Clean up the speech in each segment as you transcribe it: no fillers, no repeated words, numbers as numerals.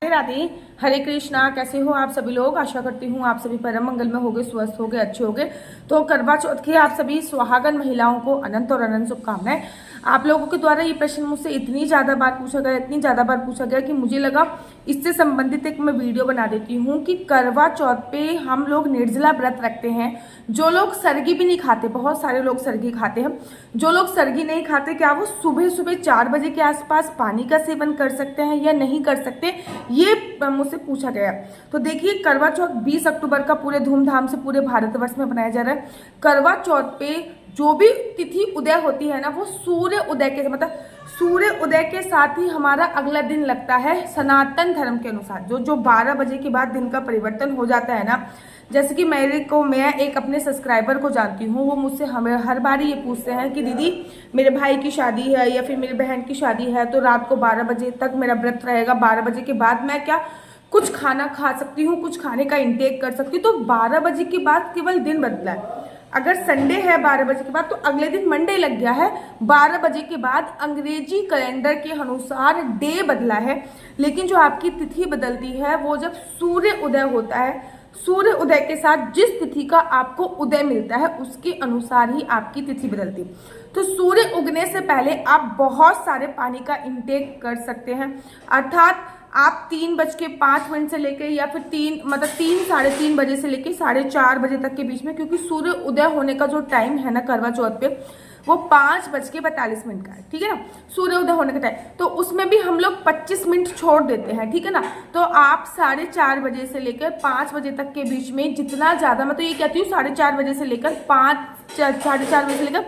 राधे राधे, हरे कृष्णा। कैसे हो आप सभी लोग? आशा करती हूँ आप सभी परम मंगल में होगे, स्वस्थ होगे, अच्छे होगे। तो करवा चौथ की आप सभी सुहागन महिलाओं को अनंत और अनंत शुभकामनाएं। आप लोगों के द्वारा ये प्रश्न मुझसे इतनी ज्यादा बार पूछा गया कि मुझे लगा इससे संबंधित एक मैं वीडियो बना देती हूँ कि करवा चौथ पे हम लोग निर्जला व्रत रखते हैं। जो लोग सरगी भी नहीं खाते, बहुत सारे लोग सरगी खाते हैं, जो लोग सरगी नहीं खाते, क्या वो सुबह सुबह 4 बजे के आसपास पानी का सेवन कर सकते हैं या नहीं कर सकते, ये मुझसे पूछा गया। तो देखिए, करवा चौथ 20 अक्टूबर का पूरे धूमधाम से पूरे भारतवर्ष में मनाया जा रहा है। करवा चौथ पे जो भी तिथि उदय होती है ना, वो सूर्य उदय के सूर्य उदय के साथ ही हमारा अगला दिन लगता है। सनातन धर्म के अनुसार जो 12 बजे के बाद दिन का परिवर्तन हो जाता है ना, जैसे कि मैं एक अपने सब्सक्राइबर को जानती हूँ, वो मुझसे हमें हर बार ये पूछते हैं कि दीदी मेरे भाई की शादी है या फिर मेरी बहन की शादी है, तो रात को 12 बजे तक मेरा व्रत रहेगा, 12 बजे के बाद मैं क्या कुछ खाना खा सकती हूँ, कुछ खाने का इंटेक कर सकती हूँ? तो 12 बजे के बाद केवल दिन बदला है। अगर संडे है 12 बजे के बाद, तो अगले दिन मंडे लग गया है। 12 बजे के बाद अंग्रेजी कैलेंडर के अनुसार डे बदला है, लेकिन जो आपकी तिथि बदलती है वो जब सूर्य उदय होता है। सूर्य उदय के साथ जिस तिथि का आपको उदय मिलता है उसके अनुसार ही आपकी तिथि बदलती है। तो सूर्य उगने से पहले आप बहुत सारे पानी का इंटेक कर सकते हैं, अर्थात आप 3:05 से लेके या फिर 3 साढ़े 3 बजे से लेके 4:30 बजे तक के बीच में, क्योंकि सूर्य उदय होने का जो टाइम है ना करवा चौथ पे, वो 5:42 का है, ठीक है ना, सूर्य उदय होने का टाइम। तो उसमें भी हम लोग 25 मिनट छोड़ देते हैं, ठीक है ना। तो आप 4:30 बजे से लेकर 5 बजे तक के बीच में जितना ज्यादा, मैं तो ये कहती हूँ 4:30 बजे से लेकर 4:30 बजे से लेकर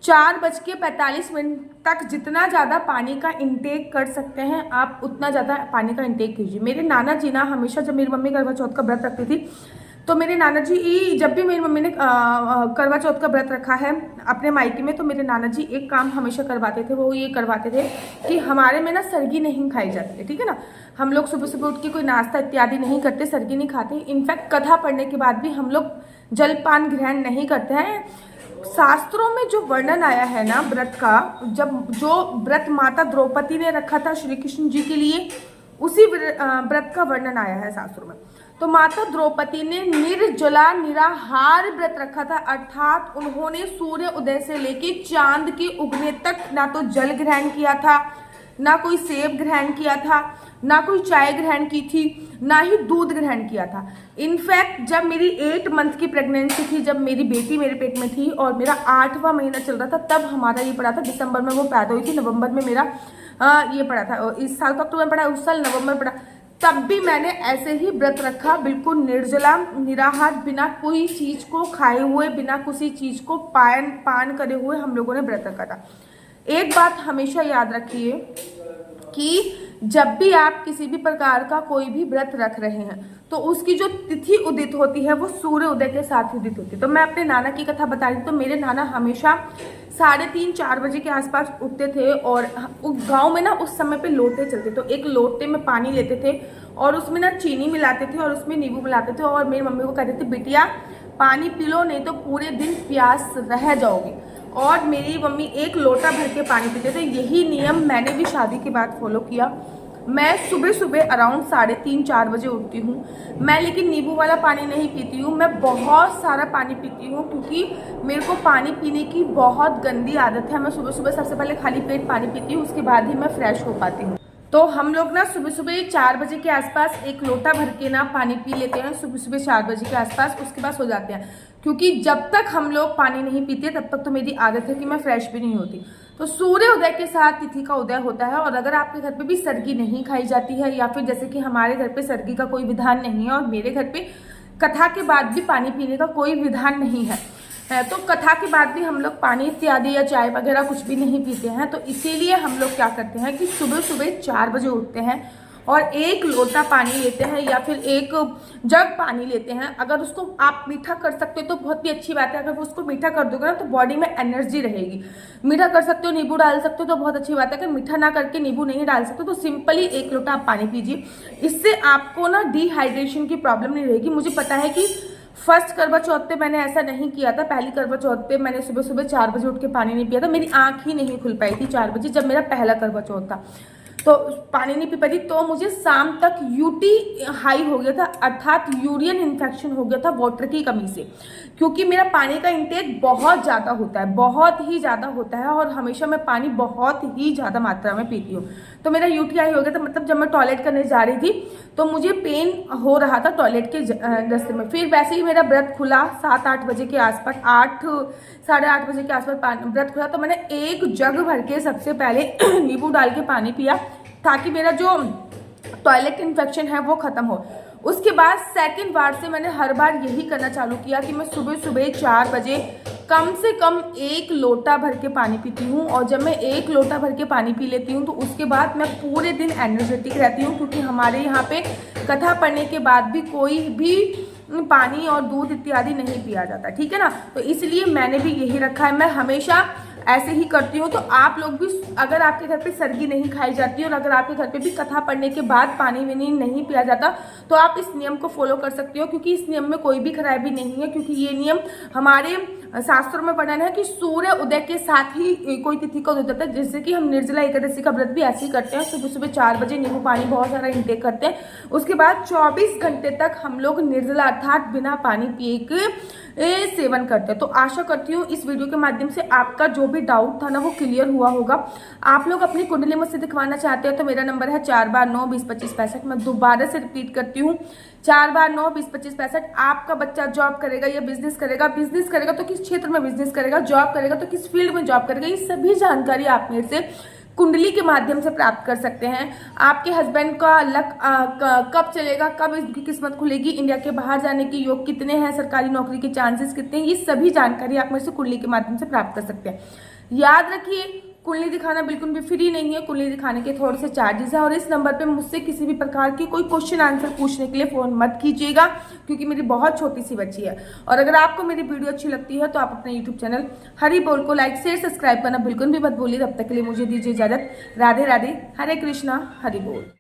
4:45 तक जितना ज़्यादा पानी का इंटेक कर सकते हैं आप उतना ज़्यादा पानी का इंटेक कीजिए। मेरे नाना जी ना हमेशा, जब मेरी मम्मी करवा चौथ का व्रत रखती थी, तो मेरे नाना जी, जब भी मेरी मम्मी ने करवा चौथ का व्रत रखा है अपने मायके में, तो मेरे नाना जी एक काम हमेशा करवाते थे। वो ये करवाते थे कि हमारे में ना सरगी नहीं खाई जाती है, ठीक है ना। हम लोग सुबह सुबह उठ के कोई नाश्ता इत्यादि नहीं करते, सरगी नहीं खाते। इनफैक्ट कथा पढ़ने के बाद भी हम लोग जलपान ग्रहण नहीं करते हैं। शास्त्रों में जो वर्णन आया है ना व्रत का, जो व्रत माता द्रौपदी ने रखा था श्री कृष्ण जी के लिए, उसी व्रत का वर्णन आया है शास्त्रों में। तो माता द्रौपदी ने निर्जला निराहार व्रत रखा था, अर्थात उन्होंने सूर्य उदय से लेके चांद के उगने तक ना तो जल ग्रहण किया था, ना कोई सेब ग्रहण किया था, ना कोई चाय ग्रहण की थी, ना ही दूध ग्रहण किया था। इनफैक्ट जब मेरी 8 मंथ की प्रेगनेंसी थी, जब मेरी बेटी मेरे पेट में थी और मेरा 8वां महीना चल रहा था, तब हमारा ये पड़ा था। दिसंबर में वो पैदा हुई थी, नवंबर में मेरा ये पड़ा था। इस साल तो अक्टूबर में पड़ा, उस साल नवंबर में पड़ा। तब भी मैंने ऐसे ही व्रत रखा, बिल्कुल निर्जला निराहार, बिना कोई चीज को खाए हुए, बिना किसी चीज को पान करे हुए हम लोगों ने व्रत रखा था। एक बात हमेशा याद रखिए कि जब भी आप किसी भी प्रकार का कोई भी व्रत रख रहे हैं, तो उसकी जो तिथि उदित होती है वो सूर्य उदय के साथ उदित होती है। तो मैं अपने नाना की कथा बता रही हूँ। तो मेरे नाना हमेशा 3:30-4 बजे के आसपास उठते थे, और गांव में ना उस समय पे लोटे चलते, तो एक लोटे में पानी लेते थे और उसमें ना चीनी मिलाते थे और उसमें नींबू मिलाते थे, और मेरी मम्मी को कहते थे बिटिया पानी पी लो, नहीं तो पूरे दिन प्यास रह जाओगी। और मेरी मम्मी 1 लोटा भर के पानी पीते थे। यही नियम मैंने भी शादी के बाद फॉलो किया। मैं सुबह सुबह अराउंड 3:30-4 बजे उठती हूँ। मैं लेकिन नींबू वाला पानी नहीं पीती हूँ, मैं बहुत सारा पानी पीती हूँ, क्योंकि मेरे को पानी पीने की बहुत गंदी आदत है। मैं सुबह सुबह सबसे पहले खाली पेट पानी पीती हूँ, उसके बाद ही मैं फ्रेश हो पाती हूँ। तो हम लोग ना सुबह सुबह 4 बजे के आसपास 1 लोटा भर के ना पानी पी लेते हैं, सुबह सुबह 4 बजे के आसपास। उसके बाद सो जाते हैं, क्योंकि जब तक हम लोग पानी नहीं पीते तब तक तो मेरी आदत है कि मैं फ्रेश भी नहीं होती। तो सूर्य उदय के साथ तिथि का उदय होता है। और अगर आपके घर पे भी सरगी नहीं खाई जाती है, या फिर जैसे कि हमारे घर पे सरगी का कोई विधान नहीं है, और मेरे घर पे कथा के बाद भी पानी पीने का कोई विधान नहीं है, तो कथा के बाद भी हम लोग पानी इत्यादि या चाय वगैरह कुछ भी नहीं पीते हैं। तो इसीलिए हम लोग क्या करते हैं कि सुबह सुबह 4 बजे उठते हैं और 1 लोटा पानी लेते हैं, या फिर 1 जग पानी लेते हैं। अगर उसको आप मीठा कर सकते हो तो बहुत ही अच्छी बात है। अगर उसको मीठा कर दोगे ना तो बॉडी में एनर्जी रहेगी। मीठा कर सकते हो, नींबू डाल सकते हो तो बहुत अच्छी बात है। अगर मीठा ना करके नींबू नहीं डाल सकते तो सिंपली 1 लोटा आप पानी पीजिए। इससे आपको ना डिहाइड्रेशन की प्रॉब्लम नहीं रहेगी। मुझे पता है कि फर्स्ट करवा चौथ पे मैंने ऐसा नहीं किया था। पहली करवा चौथ पे मैंने सुबह सुबह 4 बजे उठ के पानी नहीं पिया था। मेरी आंख ही नहीं खुल पाई थी 4 बजे, जब मेरा पहला करवा चौथ था। तो पानी नहीं पी पाती, तो मुझे शाम तक यूटी हाई हो गया था, अर्थात यूरिन इन्फेक्शन हो गया था वाटर की कमी से, क्योंकि मेरा पानी का इंटेक बहुत ज़्यादा होता है, बहुत ही ज़्यादा होता है, और हमेशा मैं पानी बहुत ही ज़्यादा मात्रा में पीती हूँ। तो मेरा यूटी हाई हो गया था, मतलब जब मैं टॉयलेट करने जा रही थी तो मुझे पेन हो रहा था टॉयलेट के रास्ते में। फिर वैसे ही मेरा व्रत खुला 7-8 बजे के आसपास, 8 साढ़े 8 बजे के आसपास व्रत खुला, तो मैंने एक जग भर के सबसे पहले नींबू डाल के पानी पिया, ताकि मेरा जो टॉयलेट इन्फेक्शन है वो खत्म हो। उसके बाद सेकंड बार से मैंने हर बार यही करना चालू किया कि मैं सुबह सुबह 4 बजे कम से कम 1 लोटा भर के पानी पीती हूँ, और जब मैं 1 लोटा भर के पानी पी लेती हूँ तो उसके बाद मैं पूरे दिन एनर्जेटिक रहती हूँ, क्योंकि हमारे यहाँ पे कथा पढ़ने के बाद भी कोई भी पानी और दूध इत्यादि नहीं पिया जाता, ठीक है ना। तो इसलिए मैंने भी यही रखा है, मैं हमेशा ऐसे ही करती हूँ। तो आप लोग भी, अगर आपके घर पे सर्गी नहीं खाई जाती और अगर आपके घर पे भी कथा पढ़ने के बाद पानी वानी नहीं पिया जाता, तो आप इस नियम को फॉलो कर सकते हो, क्योंकि इस नियम में कोई भी खराबी नहीं है, क्योंकि ये नियम हमारे शास्त्रों में वर्णन है कि सूर्य उदय के साथ ही कोई तिथि का उदय होता है। जैसे कि हम निर्जला एकादशी का व्रत भी ऐसे ही करते हैं, सुबह सुबह 4 बजे नींबू पानी बहुत सारा इंटेक करते हैं, उसके बाद 24 घंटे तक हम लोग निर्जला अर्थात बिना पानी पिए के सेवन करते हैं। तो आशा करती हूँ इस वीडियो के माध्यम से आपका जो भी डाउट था ना वो क्लियर हुआ होगा। आप लोग अपनी कुंडली मुझसे दिखवाना चाहते हो तो मेरा नंबर है 4/9-20-25-65। मैं दोबारा से रिपीट करती हूँ, 4/9-20-25-65। आपका बच्चा जॉब करेगा या बिजनेस करेगा तो किस क्षेत्र में बिजनेस करेगा, जॉब करेगा तो किस फील्ड में जॉब करेगा, ये सभी जानकारी आप मेरे से कुंडली के माध्यम से प्राप्त कर सकते हैं। आपके हस्बैंड का लक कब चलेगा, कब इसकी किस्मत खुलेगी, इंडिया के बाहर जाने के योग कितने हैं, सरकारी नौकरी के चांसेस कितने हैं, ये सभी जानकारी आप मेरे से कुंडली के माध्यम से प्राप्त कर सकते हैं। याद रखिए, कुंडली दिखाना बिल्कुल भी फ्री नहीं है, कुंडली दिखाने के थोड़े से चार्जेस हैं, और इस नंबर पे मुझसे किसी भी प्रकार की कोई क्वेश्चन आंसर पूछने के लिए फोन मत कीजिएगा, क्योंकि मेरी बहुत छोटी सी बच्ची है। और अगर आपको मेरी वीडियो अच्छी लगती है तो आप अपने यूट्यूब चैनल हरि बोल को लाइक शेयर सब्सक्राइब करना बिल्कुल भी मत भूलिए। तब तक के लिए मुझे दीजिए इजाजत। राधे राधे, हरे कृष्णा, हरि बोल।